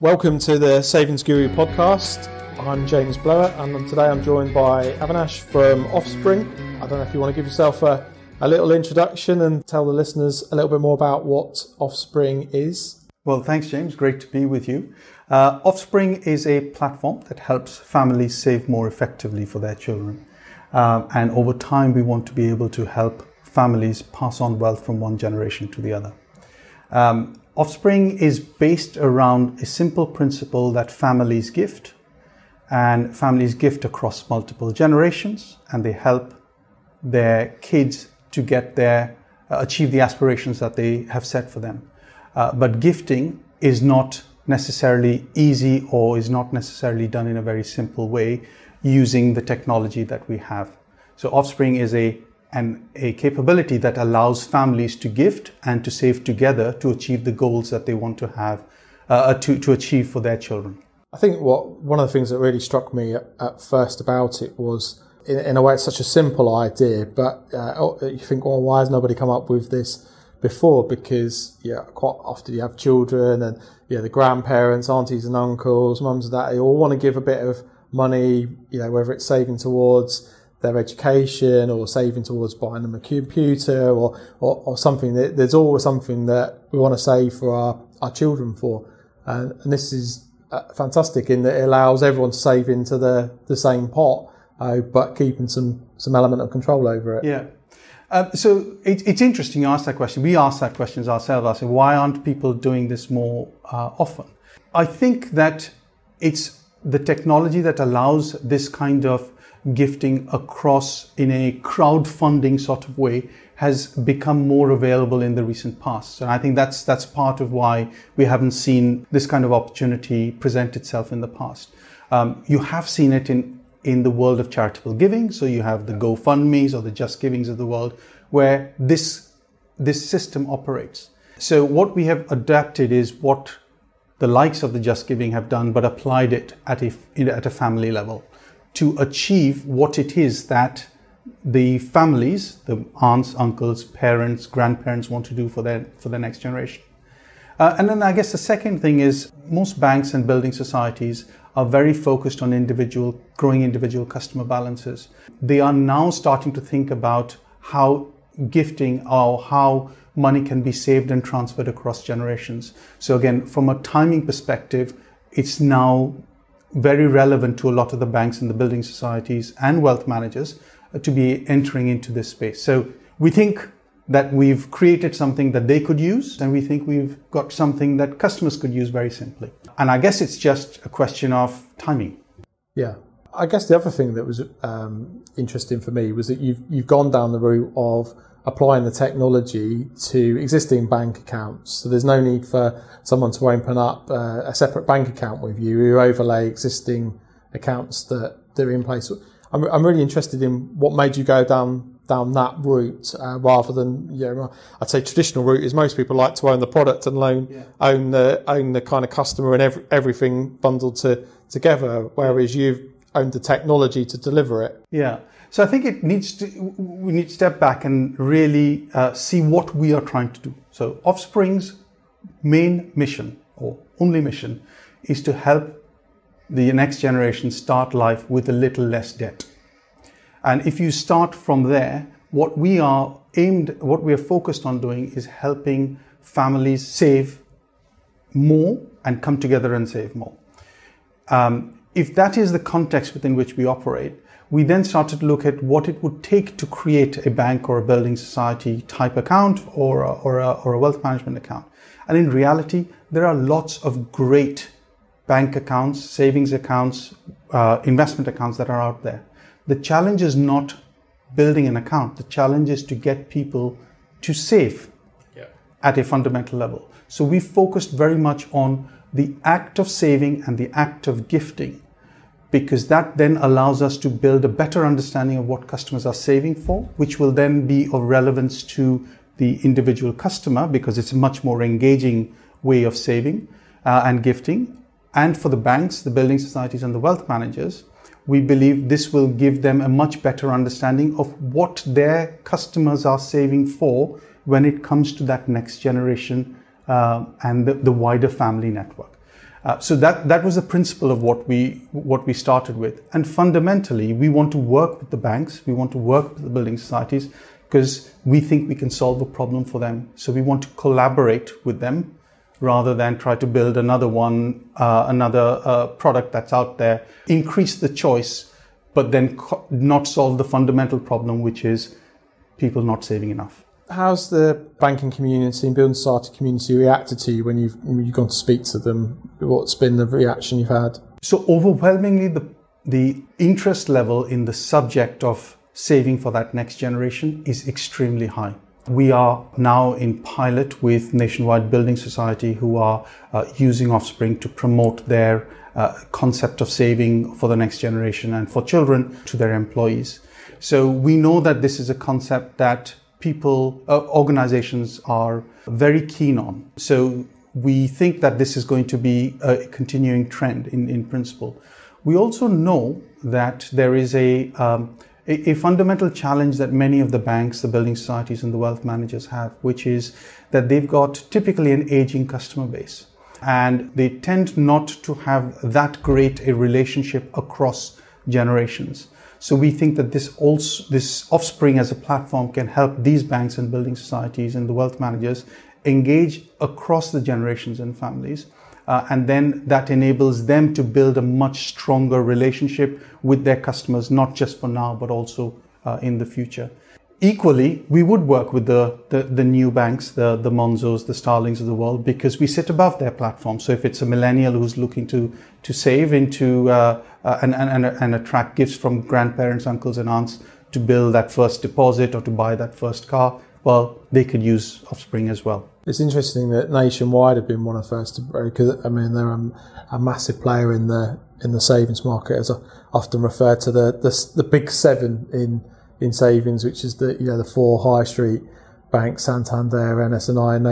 Welcome to the Savings Guru podcast. I'm James Blowett, and today I'm joined by Avinash from Offspring. I don't know if you want to give yourself a little introduction and tell the listeners a little bit more about what Offspring is. Well, thanks, James. Great to be with you. Offspring is a platform that helps families save more effectively for their children. And over time, we want to be able to help families pass on wealth from one generation to the other. Offspring is based around a simple principle that families gift, and families gift across multiple generations, and they help their kids to get achieve the aspirations that they have set for them. But gifting is not necessarily easy or is not necessarily done in a very simple way using the technology that we have. So Offspring is a capability that allows families to gift and to save together to achieve the goals that they want to have to achieve for their children. I think one of the things that really struck me at first about it was, in a way, it's such a simple idea, but you think, well, why has nobody come up with this before? Because quite often you have children and the grandparents, aunties and uncles, mums and dad, they all want to give a bit of money, whether it's saving towards their education or saving towards buying them a computer or something. There's always something that we want to save for our children for. And this is fantastic in that it allows everyone to save into the same pot, but keeping some element of control over it. Yeah. So it's interesting you ask that question. We ask that question ourselves. I say, why aren't people doing this more often? I think that it's the technology that allows this kind of gifting across in a crowdfunding sort of way has become more available in the recent past. And I think that's part of why we haven't seen this kind of opportunity present itself in the past. You have seen it in the world of charitable giving. So you have the GoFundMes or the Just Givings of the world where this system operates. So what we have adapted is what the likes of the Just Giving have done, but applied it at a family level to achieve what it is that the families, the aunts, uncles, parents, grandparents want to do for their next generation. And then I guess the second thing is most banks and building societies are very focused on growing individual customer balances. They are now starting to think about how gifting or how money can be saved and transferred across generations. So again, from a timing perspective, it's now very relevant to a lot of the banks and the building societies and wealth managers to be entering into this space. So we think that we've created something that they could use, and we think we've got something that customers could use very simply. And I guess it's just a question of timing. Yeah. I guess the other thing that was interesting for me was that you've gone down the route of applying the technology to existing bank accounts. So there's no need for someone to open up a separate bank account with you. You overlay existing accounts that are in place. I'm really interested in what made you go down that route rather than, I'd say traditional route is most people like to own the product and own the kind of customer and everything bundled together, whereas you've owned the technology to deliver it. Yeah. So I think we need to step back and really see what we are trying to do. So Offspring's main mission or only mission is to help the next generation start life with a little less debt. And if you start from there, what we are focused on doing is helping families save more and come together and save more. If that is the context within which we operate, we then started to look at what it would take to create a bank or a building society type account or a wealth management account. And in reality, there are lots of great bank accounts, savings accounts, investment accounts that are out there. The challenge is not building an account. The challenge is to get people to save at a fundamental level. So we focused very much on the act of saving and the act of gifting, because that then allows us to build a better understanding of what customers are saving for, which will then be of relevance to the individual customer because it's a much more engaging way of saving and gifting. And for the banks, the building societies and the wealth managers, we believe this will give them a much better understanding of what their customers are saving for when it comes to that next generation and the wider family network. So that was the principle of what we started with. And fundamentally, we want to work with the banks, we want to work with the building societies, because we think we can solve a problem for them. So we want to collaborate with them rather than try to build another product that's out there, increase the choice, but then not solve the fundamental problem, which is people not saving enough. How's the banking community and building society community reacted to you when you've gone to speak to them? What's been the reaction you've had? So overwhelmingly, the interest level in the subject of saving for that next generation is extremely high. We are now in pilot with Nationwide Building Society, who are using Offspring to promote their concept of saving for the next generation and for children to their employees. So we know that this is a concept that organizations are very keen on. So we think that this is going to be a continuing trend in principle. We also know that there is a fundamental challenge that many of the banks, the building societies and the wealth managers have, which is that they've got typically an aging customer base, and they tend not to have that great a relationship across generations. So we think that this Offspring as a platform can help these banks and building societies and the wealth managers engage across the generations and families. And then that enables them to build a much stronger relationship with their customers, not just for now, but also in the future. Equally, we would work with the new banks, the Monzos, the Starlings of the world, because we sit above their platform. So if it's a millennial who's looking to save into and attract gifts from grandparents, uncles and aunts to build that first deposit or to buy that first car, well, they could use Offspring as well. It's interesting that Nationwide have been one of the first to break, because I mean they're a massive player in the savings market, as I often refer to the big seven in savings, which is the four high street banks: Santander, NS&I, and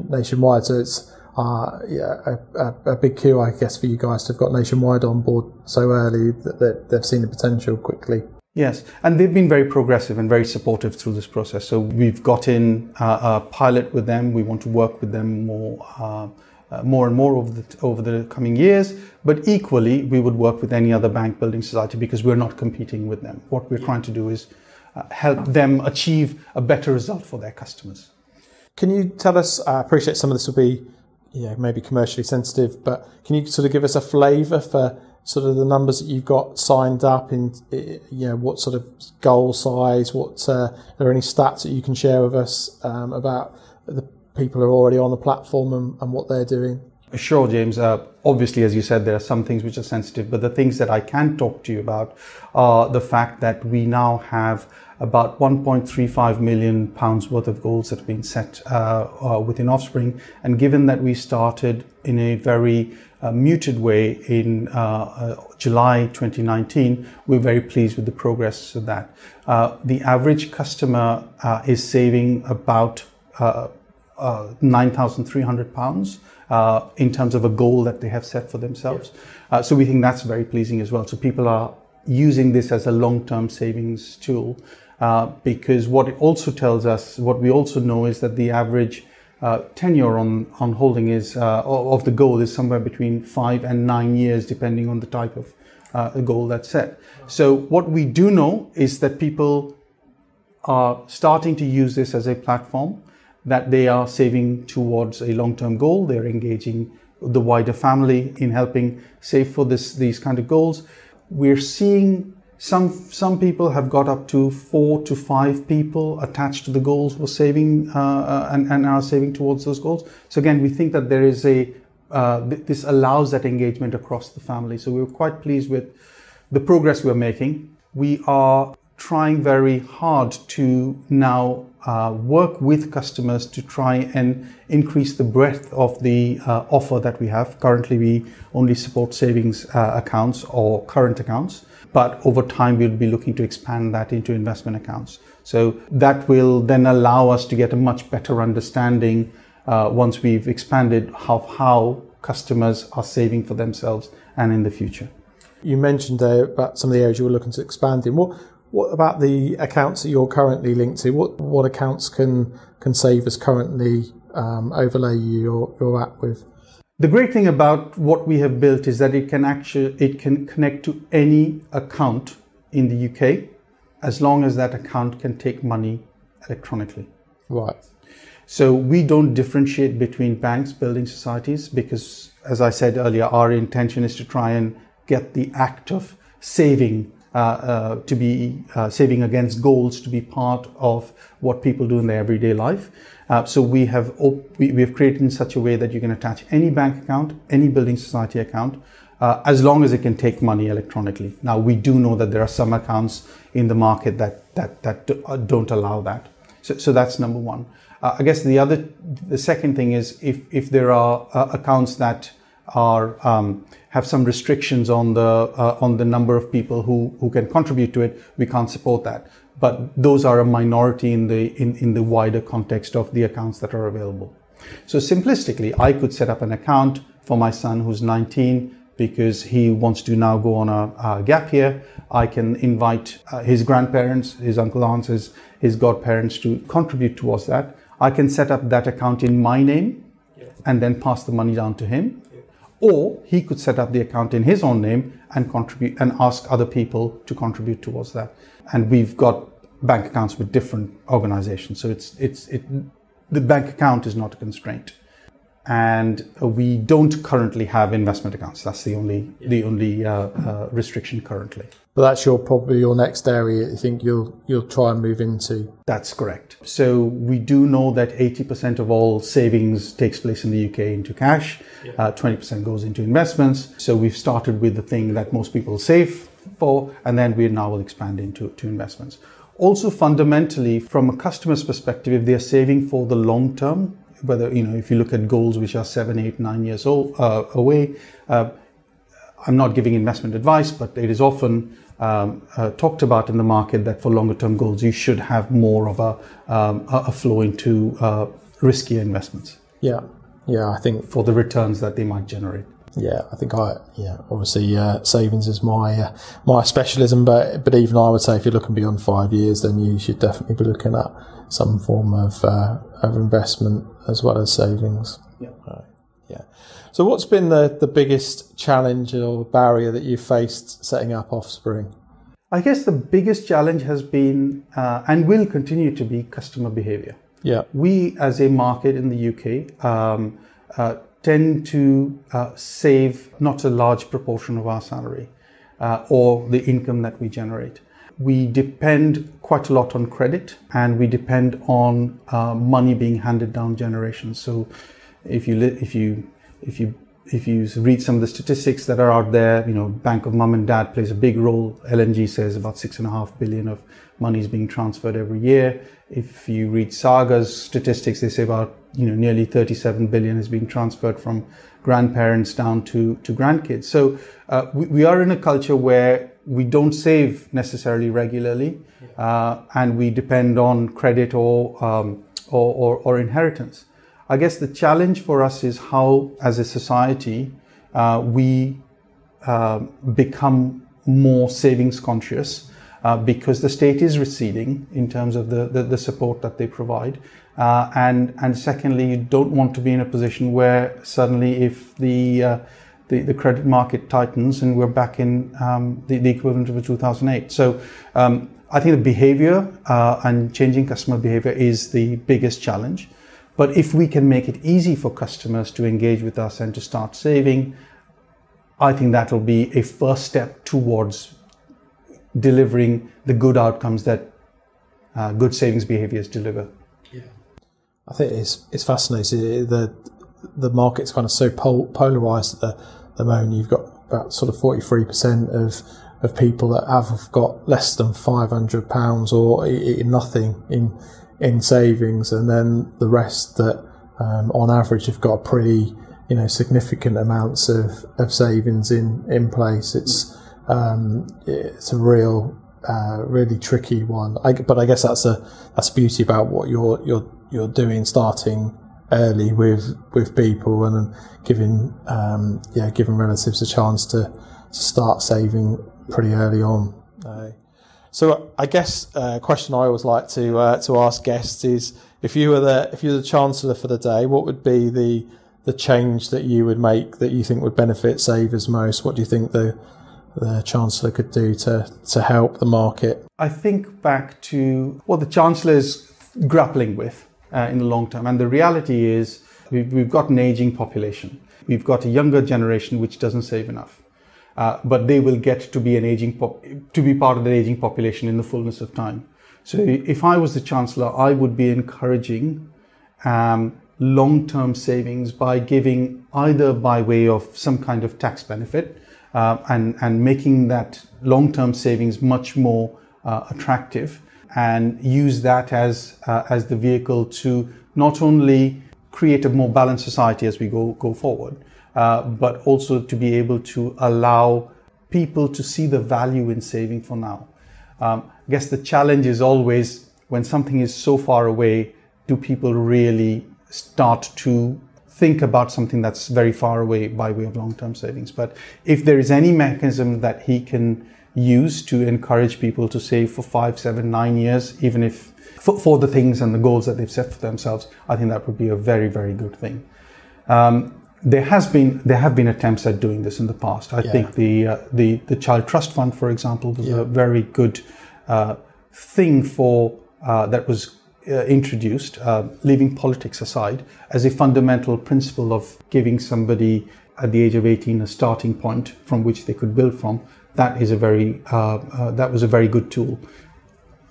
Nationwide. So it's a big cue, I guess, for you guys to have got Nationwide on board so early that they've seen the potential quickly. Yes, and they've been very progressive and very supportive through this process. So we've got in a pilot with them. We want to work with them more and more over the coming years. But equally, we would work with any other bank building society, because we're not competing with them. What we're trying to do is help them achieve a better result for their customers. Can you tell us? I appreciate some of this will be maybe commercially sensitive, but can you sort of give us a flavour for sort of the numbers that you've got signed up in, what sort of goal size, are there any stats that you can share with us about the people who are already on the platform and what they're doing? Sure, James. Obviously, as you said, there are some things which are sensitive, but the things that I can talk to you about are the fact that we now have about £1.35 million worth of goals that have been set within Offspring. And given that we started in a very muted way in July 2019, we're very pleased with the progress of that. The average customer is saving about £9,300 in terms of a goal that they have set for themselves. So we think that's very pleasing as well. So people are using this as a long-term savings tool, because what it also tells us, what we also know, is that the average tenure on holding of the goal is somewhere between 5 and 9 years, depending on the type of goal that's set. So what we do know is that people are starting to use this as a platform, that they are saving towards a long-term goal. They're engaging the wider family in helping save for these kind of goals. We're seeing some people have got up to 4 to 5 people attached to the goals who are saving and are saving towards those goals. So again, we think that there is this allows that engagement across the family. So we're quite pleased with the progress we're making. We are trying very hard to now work with customers to try and increase the breadth of the offer that we have. Currently, we only support savings accounts or current accounts, but over time, we'll be looking to expand that into investment accounts. So that will then allow us to get a much better understanding once we've expanded how customers are saving for themselves and in the future. You mentioned about some of the areas you were looking to expand in. What about the accounts that you're currently linked to? What accounts can savers currently overlay your app with? The great thing about what we have built is that it can connect to any account in the UK as long as that account can take money electronically. Right. So we don't differentiate between banks, building societies, because, as I said earlier, our intention is to try and get the act of saving to be saving against goals to be part of what people do in their everyday life. So we have created in such a way that you can attach any bank account, any building society account, as long as it can take money electronically. Now, we do know that there are some accounts in the market that don't allow that. So that's number one. I guess the second thing is if there are accounts that are have some restrictions on the number of people who can contribute to it, we can't support that. But those are a minority in the wider context of the accounts that are available. So simplistically, I could set up an account for my son who's 19 because he wants to now go on a gap year. I can invite his grandparents, his uncle, aunts, his godparents to contribute towards that. I can set up that account in my name and then pass the money down to him. Or he could set up the account in his own name and contribute and ask other people to contribute towards that. And we've got bank accounts with different organizations. So the bank account is not a constraint. And we don't currently have investment accounts. That's the only restriction currently. But that's probably your next area you think you'll try and move into. That's correct. So we do know that 80% of all savings takes place in the UK into cash. 20% goes into investments. So we've started with the thing that most people save for, and then we now will expand into investments. Also, fundamentally, from a customer's perspective, if they're saving for the long term, whether, if you look at goals which are 7, 8, 9 years old away, I'm not giving investment advice, but it is often talked about in the market that for longer term goals, you should have more of a flow into riskier investments. Yeah, I think for the returns that they might generate. Yeah, I think obviously savings is my specialism, but even I would say if you're looking beyond 5 years, then you should definitely be looking at some form of investment as well as savings. Yeah. So what's been the biggest challenge or barrier that you've faced setting up Offspring? I guess the biggest challenge has been and will continue to be customer behavior. Yeah. We as a market in the UK tend to save not a large proportion of our salary or the income that we generate. We depend quite a lot on credit, and we depend on money being handed down generations. So if you read some of the statistics that are out there, Bank of Mum and Dad plays a big role. LNG says about 6.5 billion of money is being transferred every year. If you read Saga's statistics, they say about nearly 37 billion is being transferred from grandparents down to grandkids. So we are in a culture where we don't save necessarily regularly, and we depend on credit or inheritance. I guess the challenge for us is how, as a society, we become more savings conscious because the state is receding in terms of the support that they provide. And secondly, you don't want to be in a position where suddenly if the credit market tightens and we're back in the equivalent of 2008. So I think the behavior and changing customer behavior is the biggest challenge. But if we can make it easy for customers to engage with us and to start saving, I think that will be a first step towards delivering the good outcomes that good savings behaviors deliver. Yeah, I think it's fascinating. The market's kind of so polarized at the moment. You've got about sort of 43% of people that have got less than £500 or nothing in savings, and then the rest that on average have got pretty significant amounts of savings in place. It's a really tricky one. But I guess that's the beauty about what you're doing, starting early with people and giving relatives a chance to start saving pretty early on. So I guess a question I always like to ask guests is, if you were the Chancellor for the day, what would be the change that you would make that you think would benefit savers most? What do you think the Chancellor could do to help the market? I think back to what the Chancellor is grappling with in the long term. And the reality is we've got an aging population. We've got a younger generation which doesn't save enough. But they will get to be to be part of the aging population in the fullness of time. So if I was the Chancellor, I would be encouraging long-term savings by giving either by way of some kind of tax benefit and making that long-term savings much more attractive, and use that as the vehicle to not only create a more balanced society as we go forward, but also to be able to allow people to see the value in saving for now. I guess the challenge is always when something is so far away, do people really start to think about something that's very far away by way of long-term savings? But if there is any mechanism that he can use to encourage people to save for 5, 7, 9 years, even if for the things and the goals that they've set for themselves, I think that would be a very, very good thing. There have been attempts at doing this in the past. I think the Child Trust Fund, for example, was a very good thing for that was introduced, leaving politics aside, as a fundamental principle of giving somebody at the age of 18 a starting point from which they could build from. That is that was a very good tool.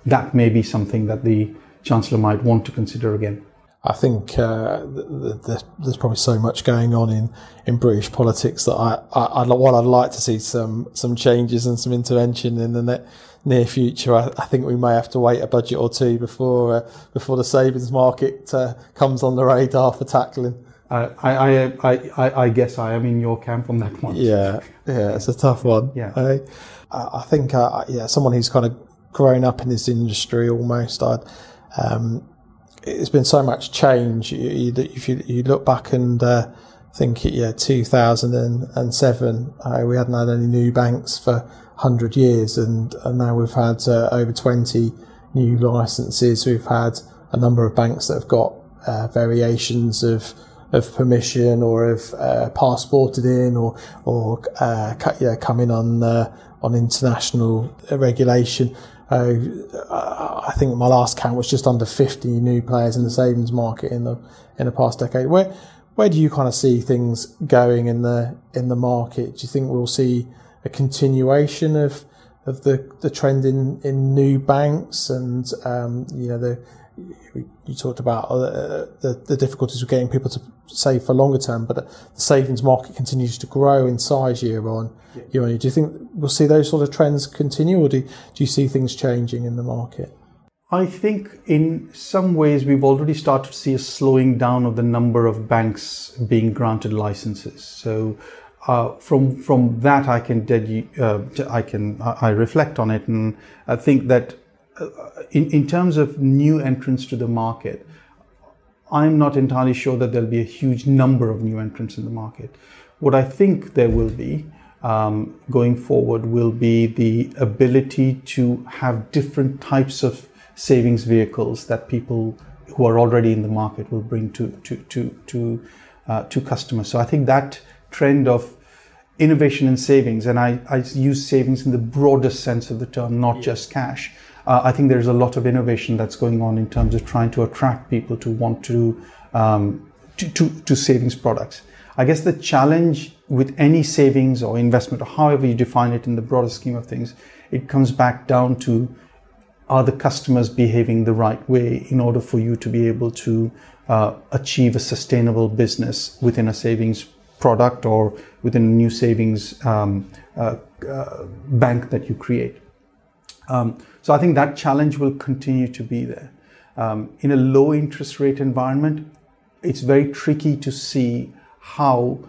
That may be something that the Chancellor might want to consider again. I think there's probably so much going on in British politics that I'd like to see some changes and some intervention in the near future. I think we may have to wait a budget or two before the savings market comes on the radar for tackling. I guess I am in your camp on that one. Yeah, it's a tough one. Yeah, I think someone who's kind of grown up in this industry almost. It's been so much change. If you look back and think 2007, we hadn't had any new banks for 100 years, and now we've had over 20 new licenses. We've had a number of banks that have got variations of permission or have passported in or come in on international regulation. I think my last count was just under 50 new players in the savings market in the past decade. Where do you kind of see things going in the market? Do you think we'll see a continuation of the trend in new banks? And you talked about the difficulties of getting people to save for longer term, but the savings market continues to grow in size year on year. Do you think we'll see those sort of trends continue, or do you see things changing in the market? I think in some ways we've already started to see a slowing down of the number of banks being granted licenses. So from that I can I reflect on it, and I think that in terms of new entrants to the market, I'm not entirely sure that there'll be a huge number of new entrants in the market. What I think there will be going forward will be the ability to have different types of savings vehicles that people who are already in the market will bring to customers. So I think that trend of innovation in savings, and I use savings in the broadest sense of the term, not just cash. I think there's a lot of innovation that's going on in terms of trying to attract people to want to savings products. I guess the challenge with any savings or investment, or however you define it in the broader scheme of things, it comes back down to, are the customers behaving the right way in order for you to be able to achieve a sustainable business within a savings product or within a new savings bank that you create. So I think that challenge will continue to be there. In a low interest rate environment, it's very tricky to see how,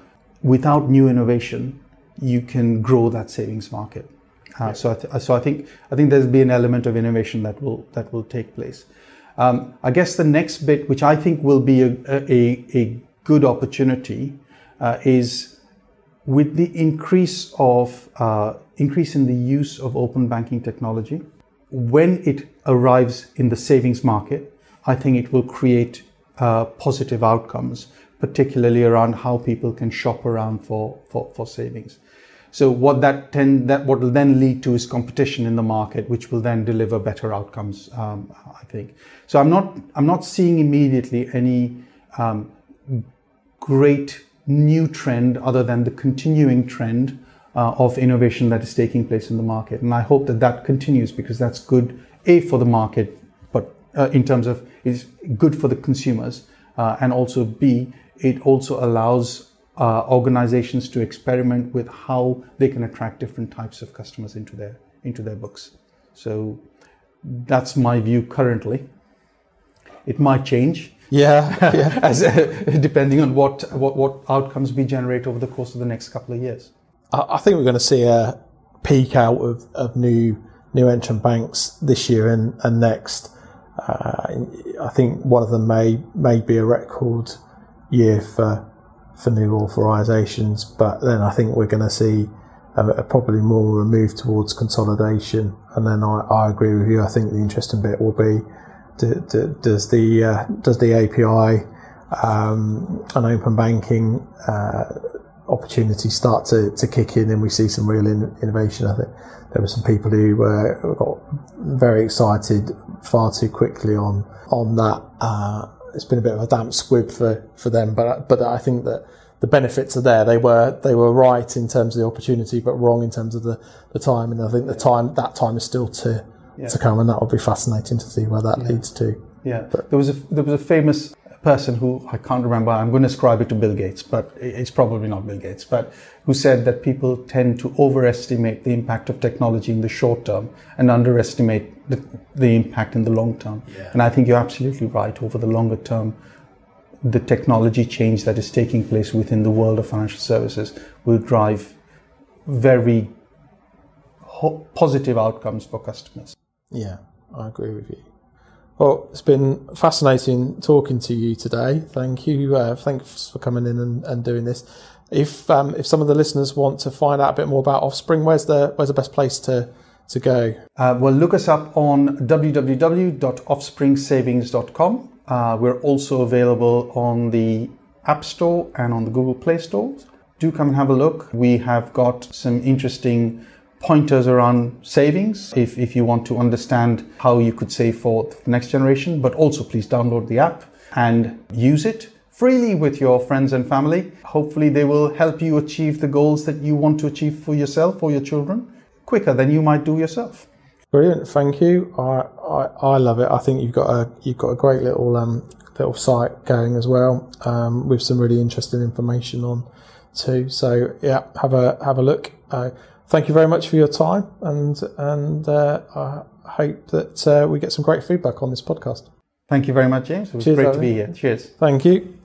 without new innovation, you can grow that savings market. So I think there's be an element of innovation that will take place. I guess the next bit, which I think will be a good opportunity, is with the increase in the use of open banking technology. When it arrives in the savings market, I think it will create positive outcomes, particularly around how people can shop around for savings. So what what will then lead to is competition in the market, which will then deliver better outcomes, I think. So I'm not seeing immediately any great new trend other than the continuing trend of innovation that is taking place in the market. And I hope that continues, because that's good, A, for the market, but in terms of it's good for the consumers, and also B, it also allows organizations to experiment with how they can attract different types of customers into their books. So that's my view currently. It might change. Yeah. As depending on what outcomes we generate over the course of the next couple of years. I think we're going to see a peak out of new entrant banks this year and next. I think one of them may be a record year for new authorisations, but then I think we're going to see probably more a move towards consolidation. And then I agree with you. I think the interesting bit will be, does the API and open banking opportunity start to kick in, and we see some real innovation. I think there were some people who got very excited far too quickly on that. It's been a bit of a damp squib for them, but I think that the benefits are there. They were right in terms of the opportunity, but wrong in terms of the time. And I think that time is still to come, and that will be fascinating to see where that leads to. Yeah, but there was a famous person who I can't remember. I'm going to ascribe it to Bill Gates, but it's probably not Bill Gates. But who said that people tend to overestimate the impact of technology in the short term and underestimate the impact in the long term. Yeah. And I think you're absolutely right. Over the longer term, the technology change that is taking place within the world of financial services will drive very positive outcomes for customers. Yeah, I agree with you. Well, it's been fascinating talking to you today. Thank you. Thanks for coming in and doing this. If some of the listeners want to find out a bit more about Offspring, where's the best place to go? Well, look us up on www.offspringsavings.com. We're also available on the App Store and on the Google Play Store. Do come and have a look. We have got some interesting pointers around savings if you want to understand how you could save for the next generation, but also please download the app and use it freely with your friends and family. Hopefully they will help you achieve the goals that you want to achieve for yourself or your children quicker than you might do yourself. Brilliant, thank you. I love it. I think you've got a great little site going as well, with some really interesting information on too. So yeah, have a look. Thank you very much for your time, and I hope that we get some great feedback on this podcast. Thank you very much, James. It was great to be here. Cheers. Thank you.